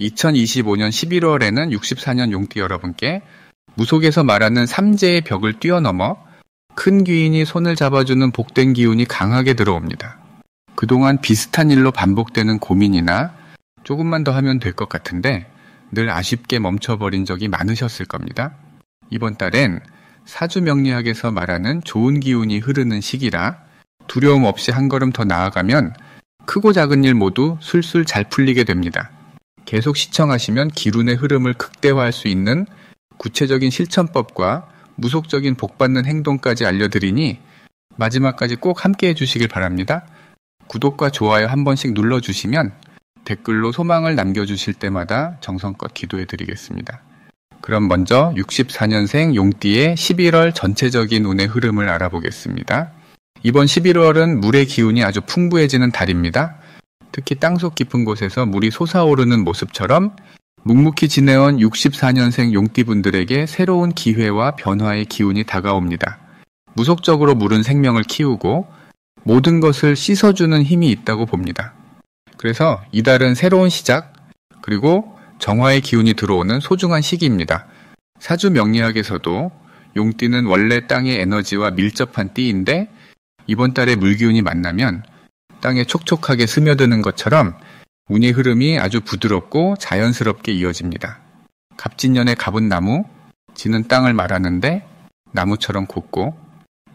2025년 11월에는 64년 용띠 여러분께 무속에서 말하는 삼재의 벽을 뛰어넘어 큰 귀인이 손을 잡아주는 복된 기운이 강하게 들어옵니다. 그동안 비슷한 일로 반복되는 고민이나 조금만 더 하면 될 것 같은데 늘 아쉽게 멈춰버린 적이 많으셨을 겁니다. 이번 달엔 사주명리학에서 말하는 좋은 기운이 흐르는 시기라 두려움 없이 한 걸음 더 나아가면 크고 작은 일 모두 술술 잘 풀리게 됩니다. 계속 시청하시면 기운의 흐름을 극대화할 수 있는 구체적인 실천법과 무속적인 복받는 행동까지 알려드리니 마지막까지 꼭 함께 해주시길 바랍니다. 구독과 좋아요 한 번씩 눌러주시면 댓글로 소망을 남겨주실 때마다 정성껏 기도해드리겠습니다. 그럼 먼저 64년생 용띠의 11월 전체적인 운의 흐름을 알아보겠습니다. 이번 11월은 물의 기운이 아주 풍부해지는 달입니다. 특히 땅속 깊은 곳에서 물이 솟아오르는 모습처럼 묵묵히 지내온 64년생 용띠분들에게 새로운 기회와 변화의 기운이 다가옵니다. 무속적으로 물은 생명을 키우고 모든 것을 씻어주는 힘이 있다고 봅니다. 그래서 이달은 새로운 시작, 그리고 정화의 기운이 들어오는 소중한 시기입니다. 사주 명리학에서도 용띠는 원래 땅의 에너지와 밀접한 띠인데 이번 달에 물기운이 만나면 땅에 촉촉하게 스며드는 것처럼 운의 흐름이 아주 부드럽고 자연스럽게 이어집니다. 갑진년의 갑은 나무, 지는 땅을 말하는데 나무처럼 곱고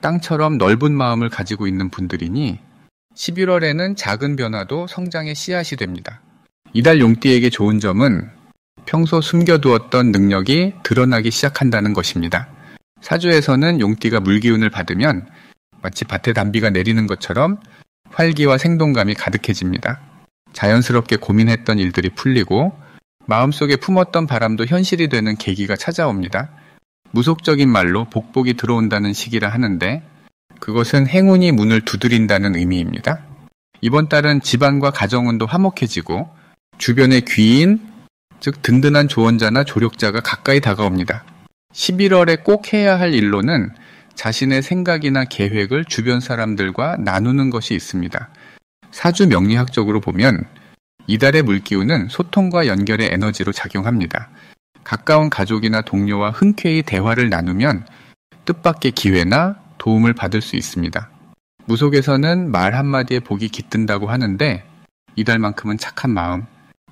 땅처럼 넓은 마음을 가지고 있는 분들이니 11월에는 작은 변화도 성장의 씨앗이 됩니다. 이달 용띠에게 좋은 점은 평소 숨겨두었던 능력이 드러나기 시작한다는 것입니다. 사주에서는 용띠가 물기운을 받으면 마치 밭에 단비가 내리는 것처럼 활기와 생동감이 가득해집니다. 자연스럽게 고민했던 일들이 풀리고 마음속에 품었던 바람도 현실이 되는 계기가 찾아옵니다. 무속적인 말로 복복이 들어온다는 시기라 하는데 그것은 행운이 문을 두드린다는 의미입니다. 이번 달은 집안과 가정운도 화목해지고 주변의 귀인, 즉 든든한 조언자나 조력자가 가까이 다가옵니다. 11월에 꼭 해야 할 일로는 자신의 생각이나 계획을 주변 사람들과 나누는 것이 있습니다. 사주 명리학적으로 보면 이달의 물기운은 소통과 연결의 에너지로 작용합니다. 가까운 가족이나 동료와 흔쾌히 대화를 나누면 뜻밖의 기회나 도움을 받을 수 있습니다. 무속에서는 말 한마디에 복이 깃든다고 하는데 이달만큼은 착한 마음,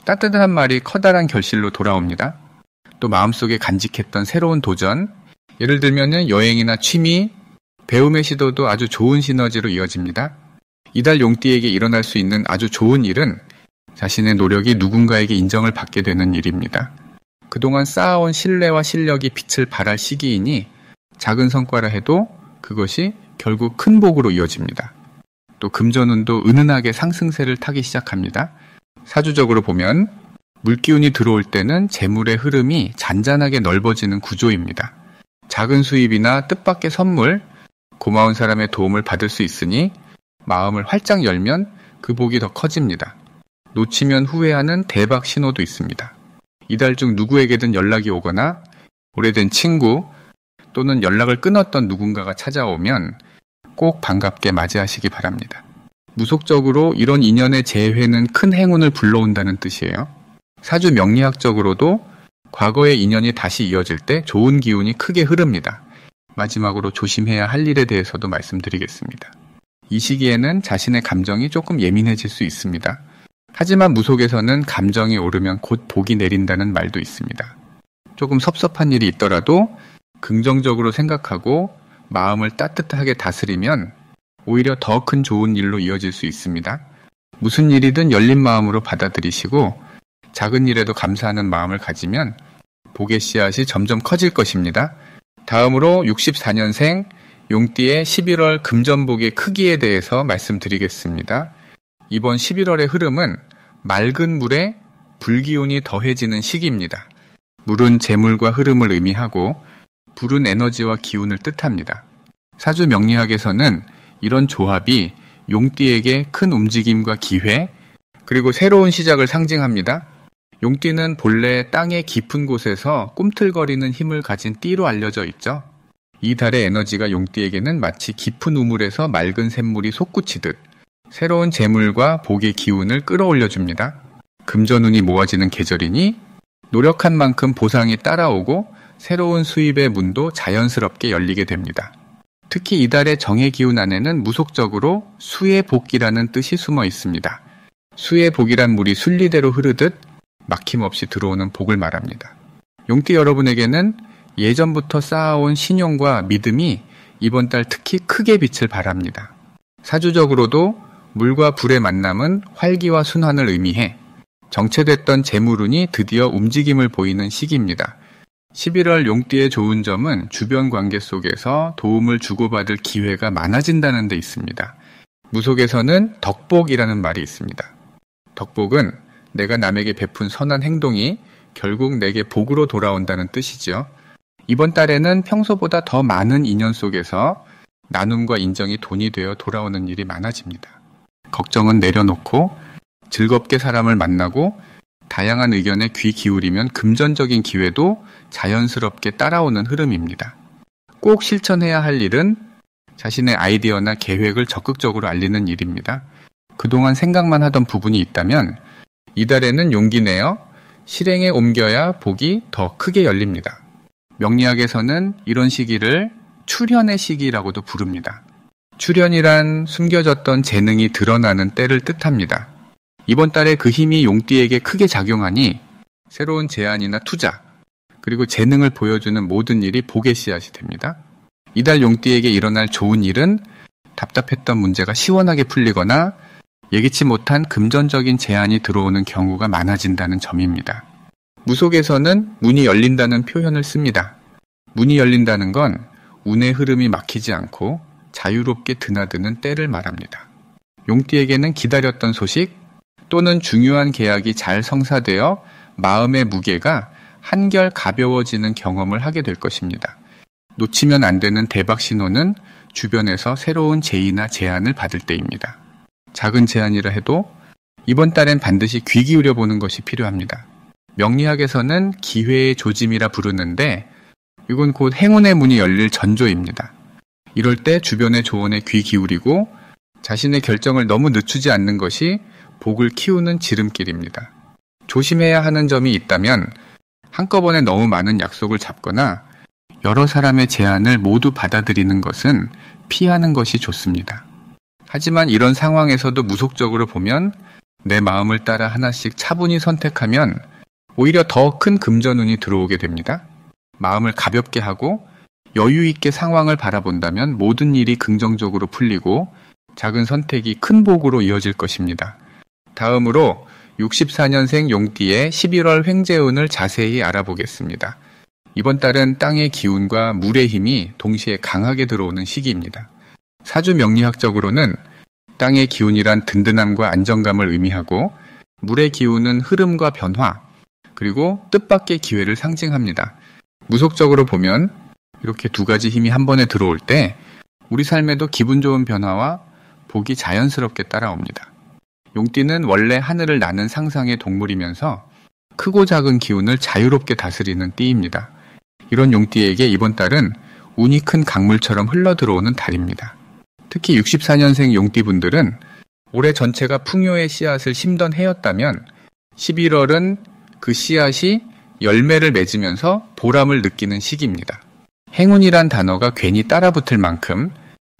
따뜻한 말이 커다란 결실로 돌아옵니다. 또 마음속에 간직했던 새로운 도전, 예를 들면 여행이나 취미, 배움의 시도도 아주 좋은 시너지로 이어집니다. 이달 용띠에게 일어날 수 있는 아주 좋은 일은 자신의 노력이 누군가에게 인정을 받게 되는 일입니다. 그동안 쌓아온 신뢰와 실력이 빛을 발할 시기이니 작은 성과라 해도 그것이 결국 큰 복으로 이어집니다. 또 금전운도 은은하게 상승세를 타기 시작합니다. 사주적으로 보면 물기운이 들어올 때는 재물의 흐름이 잔잔하게 넓어지는 구조입니다. 작은 수입이나 뜻밖의 선물, 고마운 사람의 도움을 받을 수 있으니 마음을 활짝 열면 그 복이 더 커집니다. 놓치면 후회하는 대박 신호도 있습니다. 이달 중 누구에게든 연락이 오거나 오래된 친구 또는 연락을 끊었던 누군가가 찾아오면 꼭 반갑게 맞이하시기 바랍니다. 무속적으로 이런 인연의 재회는 큰 행운을 불러온다는 뜻이에요. 사주 명리학적으로도 과거의 인연이 다시 이어질 때 좋은 기운이 크게 흐릅니다. 마지막으로 조심해야 할 일에 대해서도 말씀드리겠습니다. 이 시기에는 자신의 감정이 조금 예민해질 수 있습니다. 하지만 무속에서는 감정이 오르면 곧 복이 내린다는 말도 있습니다. 조금 섭섭한 일이 있더라도 긍정적으로 생각하고 마음을 따뜻하게 다스리면 오히려 더 큰 좋은 일로 이어질 수 있습니다. 무슨 일이든 열린 마음으로 받아들이시고 작은 일에도 감사하는 마음을 가지면 복의 씨앗이 점점 커질 것입니다. 다음으로 64년생 용띠의 11월 금전복의 크기에 대해서 말씀드리겠습니다. 이번 11월의 흐름은 맑은 물에 불기운이 더해지는 시기입니다. 물은 재물과 흐름을 의미하고 불은 에너지와 기운을 뜻합니다. 사주 명리학에서는 이런 조합이 용띠에게 큰 움직임과 기회, 그리고 새로운 시작을 상징합니다. 용띠는 본래 땅의 깊은 곳에서 꿈틀거리는 힘을 가진 띠로 알려져 있죠. 이 달의 에너지가 용띠에게는 마치 깊은 우물에서 맑은 샘물이 솟구치듯 새로운 재물과 복의 기운을 끌어올려줍니다. 금전운이 모아지는 계절이니 노력한 만큼 보상이 따라오고 새로운 수입의 문도 자연스럽게 열리게 됩니다. 특히 이달의 정의 기운 안에는 무속적으로 수의 복이라는 뜻이 숨어 있습니다. 수의 복이란 물이 순리대로 흐르듯 막힘없이 들어오는 복을 말합니다. 용띠 여러분에게는 예전부터 쌓아온 신용과 믿음이 이번 달 특히 크게 빛을 발합니다. 사주적으로도 물과 불의 만남은 활기와 순환을 의미해 정체됐던 재물운이 드디어 움직임을 보이는 시기입니다. 11월 용띠의 좋은 점은 주변 관계 속에서 도움을 주고받을 기회가 많아진다는 데 있습니다. 무속에서는 덕복이라는 말이 있습니다. 덕복은 내가 남에게 베푼 선한 행동이 결국 내게 복으로 돌아온다는 뜻이죠. 이번 달에는 평소보다 더 많은 인연 속에서 나눔과 인정이 돈이 되어 돌아오는 일이 많아집니다. 걱정은 내려놓고 즐겁게 사람을 만나고 다양한 의견에 귀 기울이면 금전적인 기회도 자연스럽게 따라오는 흐름입니다. 꼭 실천해야 할 일은 자신의 아이디어나 계획을 적극적으로 알리는 일입니다. 그동안 생각만 하던 부분이 있다면 이달에는 용기 내어 실행에 옮겨야 복이 더 크게 열립니다. 명리학에서는 이런 시기를 출현의 시기라고도 부릅니다. 출현이란 숨겨졌던 재능이 드러나는 때를 뜻합니다. 이번 달에 그 힘이 용띠에게 크게 작용하니 새로운 제안이나 투자, 그리고 재능을 보여주는 모든 일이 복의 씨앗이 됩니다. 이달 용띠에게 일어날 좋은 일은 답답했던 문제가 시원하게 풀리거나 예기치 못한 금전적인 제안이 들어오는 경우가 많아진다는 점입니다. 무속에서는 문이 열린다는 표현을 씁니다. 문이 열린다는 건 운의 흐름이 막히지 않고 자유롭게 드나드는 때를 말합니다. 용띠에게는 기다렸던 소식 또는 중요한 계약이 잘 성사되어 마음의 무게가 한결 가벼워지는 경험을 하게 될 것입니다. 놓치면 안 되는 대박 신호는 주변에서 새로운 제의나 제안을 받을 때입니다. 작은 제안이라 해도 이번 달엔 반드시 귀 기울여 보는 것이 필요합니다. 명리학에서는 기회의 조짐이라 부르는데 이건 곧 행운의 문이 열릴 전조입니다. 이럴 때 주변의 조언에 귀 기울이고 자신의 결정을 너무 늦추지 않는 것이 복을 키우는 지름길입니다. 조심해야 하는 점이 있다면 한꺼번에 너무 많은 약속을 잡거나 여러 사람의 제안을 모두 받아들이는 것은 피하는 것이 좋습니다. 하지만 이런 상황에서도 무속적으로 보면 내 마음을 따라 하나씩 차분히 선택하면 오히려 더 큰 금전운이 들어오게 됩니다. 마음을 가볍게 하고 여유 있게 상황을 바라본다면 모든 일이 긍정적으로 풀리고 작은 선택이 큰 복으로 이어질 것입니다. 다음으로 64년생 용띠의 11월 횡재운을 자세히 알아보겠습니다. 이번 달은 땅의 기운과 물의 힘이 동시에 강하게 들어오는 시기입니다. 사주 명리학적으로는 땅의 기운이란 든든함과 안정감을 의미하고 물의 기운은 흐름과 변화, 그리고 뜻밖의 기회를 상징합니다. 무속적으로 보면 이렇게 두 가지 힘이 한 번에 들어올 때 우리 삶에도 기분 좋은 변화와 복이 자연스럽게 따라옵니다. 용띠는 원래 하늘을 나는 상상의 동물이면서 크고 작은 기운을 자유롭게 다스리는 띠입니다. 이런 용띠에게 이번 달은 운이 큰 강물처럼 흘러들어오는 달입니다. 특히 64년생 용띠분들은 올해 전체가 풍요의 씨앗을 심던 해였다면 11월은 그 씨앗이 열매를 맺으면서 보람을 느끼는 시기입니다. 행운이란 단어가 괜히 따라붙을 만큼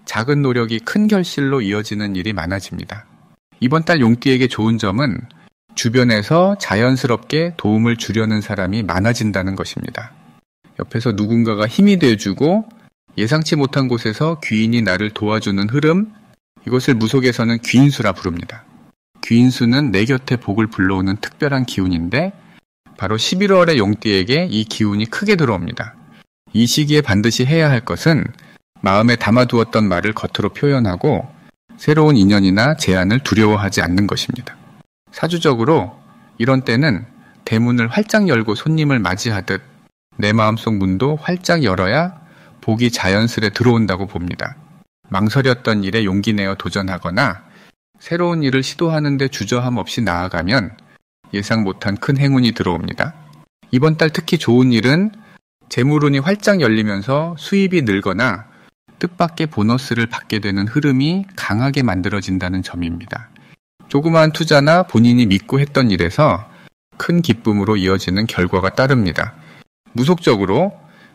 작은 노력이 큰 결실로 이어지는 일이 많아집니다. 이번 달 용띠에게 좋은 점은 주변에서 자연스럽게 도움을 주려는 사람이 많아진다는 것입니다. 옆에서 누군가가 힘이 되어주고 예상치 못한 곳에서 귀인이 나를 도와주는 흐름, 이것을 무속에서는 귀인수라 부릅니다. 귀인수는 내 곁에 복을 불러오는 특별한 기운인데 바로 11월의 용띠에게 이 기운이 크게 들어옵니다. 이 시기에 반드시 해야 할 것은 마음에 담아두었던 말을 겉으로 표현하고 새로운 인연이나 제안을 두려워하지 않는 것입니다. 사주적으로 이런 때는 대문을 활짝 열고 손님을 맞이하듯 내 마음속 문도 활짝 열어야 복이 자연스레 들어온다고 봅니다. 망설였던 일에 용기 내어 도전하거나 새로운 일을 시도하는데 주저함 없이 나아가면 예상 못한 큰 행운이 들어옵니다. 이번 달 특히 좋은 일은 재물운이 활짝 열리면서 수입이 늘거나 뜻밖의 보너스를 받게 되는 흐름이 강하게 만들어진다는 점입니다. 조그마한 투자나 본인이 믿고 했던 일에서 큰 기쁨으로 이어지는 결과가 따릅니다. 무속적으로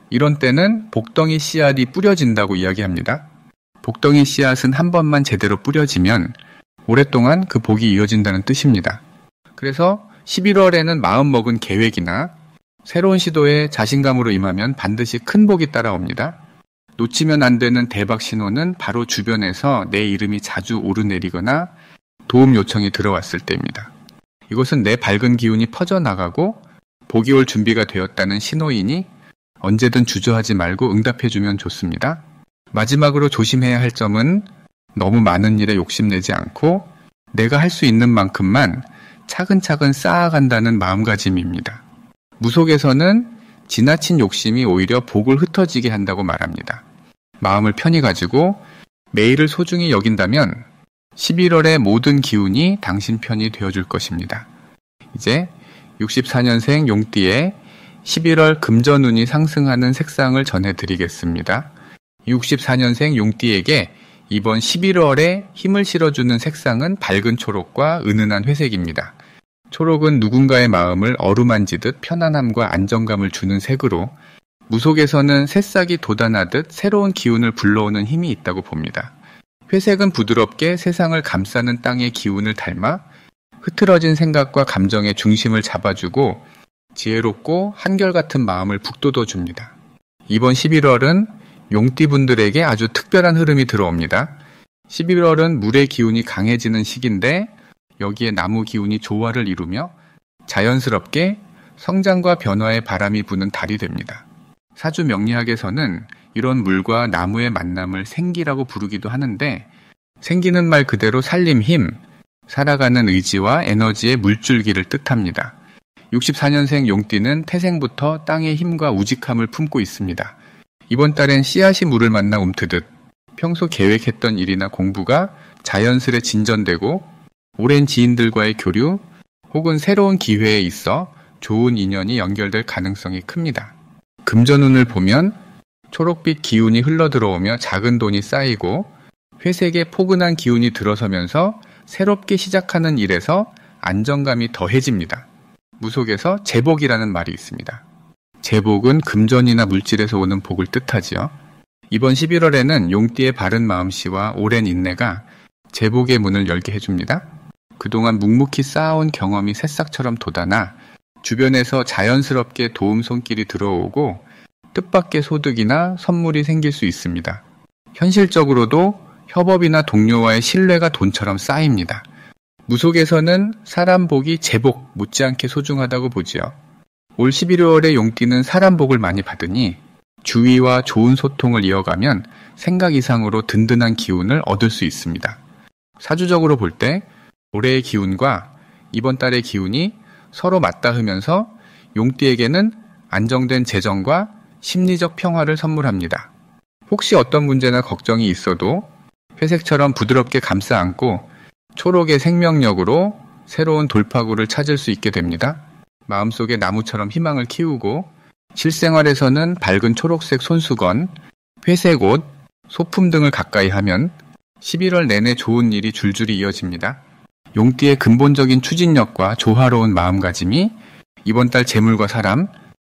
이런 때는 복덩이 씨앗이 뿌려진다고 이야기합니다. 복덩이 씨앗은 한 번만 제대로 뿌려지면 오랫동안 그 복이 이어진다는 뜻입니다. 그래서 11월에는 마음먹은 계획이나 새로운 시도에 자신감으로 임하면 반드시 큰 복이 따라옵니다. 놓치면 안 되는 대박 신호는 바로 주변에서 내 이름이 자주 오르내리거나 도움 요청이 들어왔을 때입니다. 이것은 내 밝은 기운이 퍼져나가고 복이 올 준비가 되었다는 신호이니 언제든 주저하지 말고 응답해주면 좋습니다. 마지막으로 조심해야 할 점은 너무 많은 일에 욕심내지 않고 내가 할 수 있는 만큼만 차근차근 쌓아간다는 마음가짐입니다. 무속에서는 지나친 욕심이 오히려 복을 흩어지게 한다고 말합니다. 마음을 편히 가지고 매일을 소중히 여긴다면 11월의 모든 기운이 당신 편이 되어줄 것입니다. 이제 64년생 용띠의 11월 금전운이 상승하는 색상을 전해드리겠습니다. 64년생 용띠에게 이번 11월에 힘을 실어주는 색상은 밝은 초록과 은은한 회색입니다. 초록은 누군가의 마음을 어루만지듯 편안함과 안정감을 주는 색으로 무속에서는 새싹이 돋아나듯 새로운 기운을 불러오는 힘이 있다고 봅니다. 회색은 부드럽게 세상을 감싸는 땅의 기운을 닮아 흐트러진 생각과 감정의 중심을 잡아주고 지혜롭고 한결같은 마음을 북돋워줍니다. 이번 11월은 용띠분들에게 아주 특별한 흐름이 들어옵니다. 11월은 물의 기운이 강해지는 시기인데 여기에 나무 기운이 조화를 이루며 자연스럽게 성장과 변화의 바람이 부는 달이 됩니다. 사주 명리학에서는 이런 물과 나무의 만남을 생기라고 부르기도 하는데 생기는 말 그대로 살림 힘, 살아가는 의지와 에너지의 물줄기를 뜻합니다. 64년생 용띠는 태생부터 땅의 힘과 우직함을 품고 있습니다. 이번 달엔 씨앗이 물을 만나 움트듯 평소 계획했던 일이나 공부가 자연스레 진전되고 오랜 지인들과의 교류 혹은 새로운 기회에 있어 좋은 인연이 연결될 가능성이 큽니다. 금전운을 보면 초록빛 기운이 흘러들어오며 작은 돈이 쌓이고 회색의 포근한 기운이 들어서면서 새롭게 시작하는 일에서 안정감이 더해집니다. 무속에서 제복이라는 말이 있습니다. 제복은 금전이나 물질에서 오는 복을 뜻하지요. 이번 11월에는 용띠의 바른 마음씨와 오랜 인내가 제복의 문을 열게 해줍니다. 그동안 묵묵히 쌓아온 경험이 새싹처럼 돋아나 주변에서 자연스럽게 도움 손길이 들어오고 뜻밖의 소득이나 선물이 생길 수 있습니다. 현실적으로도 협업이나 동료와의 신뢰가 돈처럼 쌓입니다. 무속에서는 사람 복이 제복 못지않게 소중하다고 보지요. 올 11월에 용띠는 사람 복을 많이 받으니 주위와 좋은 소통을 이어가면 생각 이상으로 든든한 기운을 얻을 수 있습니다. 사주적으로 볼 때 올해의 기운과 이번 달의 기운이 서로 맞닿으면서 용띠에게는 안정된 재정과 심리적 평화를 선물합니다. 혹시 어떤 문제나 걱정이 있어도 회색처럼 부드럽게 감싸 안고 초록의 생명력으로 새로운 돌파구를 찾을 수 있게 됩니다. 마음속에 나무처럼 희망을 키우고 실생활에서는 밝은 초록색 손수건, 회색 옷, 소품 등을 가까이 하면 11월 내내 좋은 일이 줄줄이 이어집니다. 용띠의 근본적인 추진력과 조화로운 마음가짐이 이번 달 재물과 사람,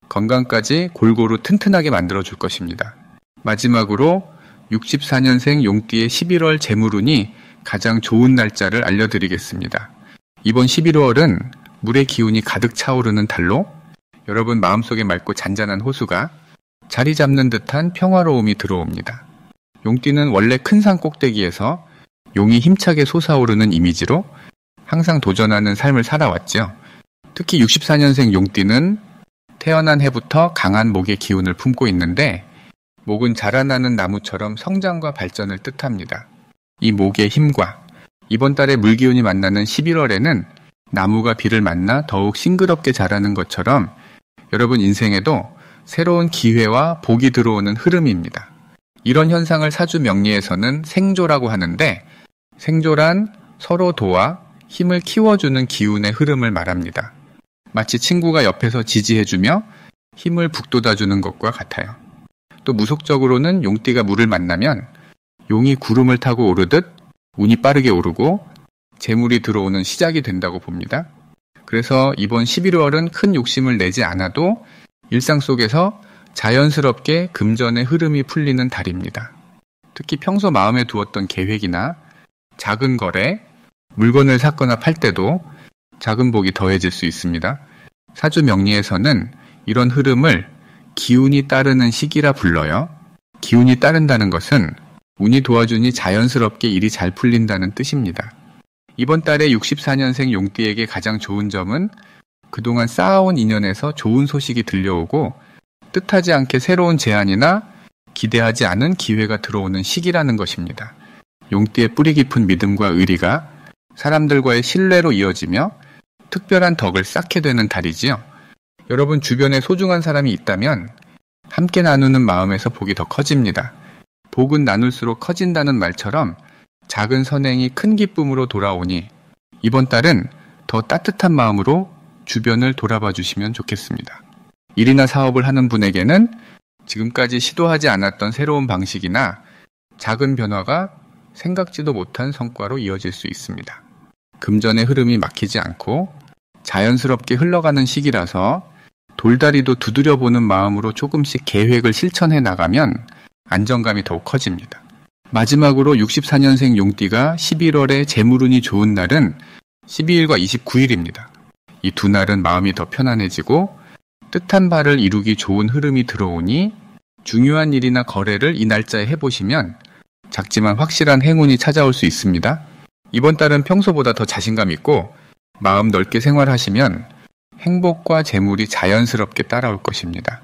건강까지 골고루 튼튼하게 만들어줄 것입니다. 마지막으로 64년생 용띠의 11월 재물운이 가장 좋은 날짜를 알려드리겠습니다. 이번 11월은 물의 기운이 가득 차오르는 달로 여러분 마음속에 맑고 잔잔한 호수가 자리 잡는 듯한 평화로움이 들어옵니다. 용띠는 원래 큰 산 꼭대기에서 용이 힘차게 솟아오르는 이미지로 항상 도전하는 삶을 살아왔죠. 특히 64년생 용띠는 태어난 해부터 강한 목의 기운을 품고 있는데 목은 자라나는 나무처럼 성장과 발전을 뜻합니다. 이 목의 힘과 이번 달에 물기운이 만나는 11월에는 나무가 비를 만나 더욱 싱그럽게 자라는 것처럼 여러분 인생에도 새로운 기회와 복이 들어오는 흐름입니다. 이런 현상을 사주 명리에서는 생조라고 하는데 생조란 서로 도와 힘을 키워주는 기운의 흐름을 말합니다. 마치 친구가 옆에서 지지해주며 힘을 북돋아주는 것과 같아요. 또 무속적으로는 용띠가 물을 만나면 용이 구름을 타고 오르듯 운이 빠르게 오르고 재물이 들어오는 시작이 된다고 봅니다. 그래서 이번 11월은 큰 욕심을 내지 않아도 일상 속에서 자연스럽게 금전의 흐름이 풀리는 달입니다. 특히 평소 마음에 두었던 계획이나 작은 거래, 물건을 샀거나 팔 때도 작은 복이 더해질 수 있습니다. 사주 명리에서는 이런 흐름을 기운이 따르는 시기라 불러요. 기운이 따른다는 것은 운이 도와주니 자연스럽게 일이 잘 풀린다는 뜻입니다. 이번 달에 64년생 용띠에게 가장 좋은 점은 그동안 쌓아온 인연에서 좋은 소식이 들려오고 뜻하지 않게 새로운 제안이나 기대하지 않은 기회가 들어오는 시기라는 것입니다. 용띠의 뿌리 깊은 믿음과 의리가 사람들과의 신뢰로 이어지며 특별한 덕을 쌓게 되는 달이지요. 여러분 주변에 소중한 사람이 있다면 함께 나누는 마음에서 복이 더 커집니다. 복은 나눌수록 커진다는 말처럼 작은 선행이 큰 기쁨으로 돌아오니 이번 달은 더 따뜻한 마음으로 주변을 돌아봐 주시면 좋겠습니다. 일이나 사업을 하는 분에게는 지금까지 시도하지 않았던 새로운 방식이나 작은 변화가 생각지도 못한 성과로 이어질 수 있습니다. 금전의 흐름이 막히지 않고 자연스럽게 흘러가는 시기라서 돌다리도 두드려보는 마음으로 조금씩 계획을 실천해 나가면 안정감이 더욱 커집니다. 마지막으로 64년생 용띠가 11월에 재물운이 좋은 날은 12일과 29일입니다. 이 두 날은 마음이 더 편안해지고 뜻한 바를 이루기 좋은 흐름이 들어오니 중요한 일이나 거래를 이 날짜에 해보시면 작지만 확실한 행운이 찾아올 수 있습니다. 이번 달은 평소보다 더 자신감 있고 마음 넓게 생활하시면 행복과 재물이 자연스럽게 따라올 것입니다.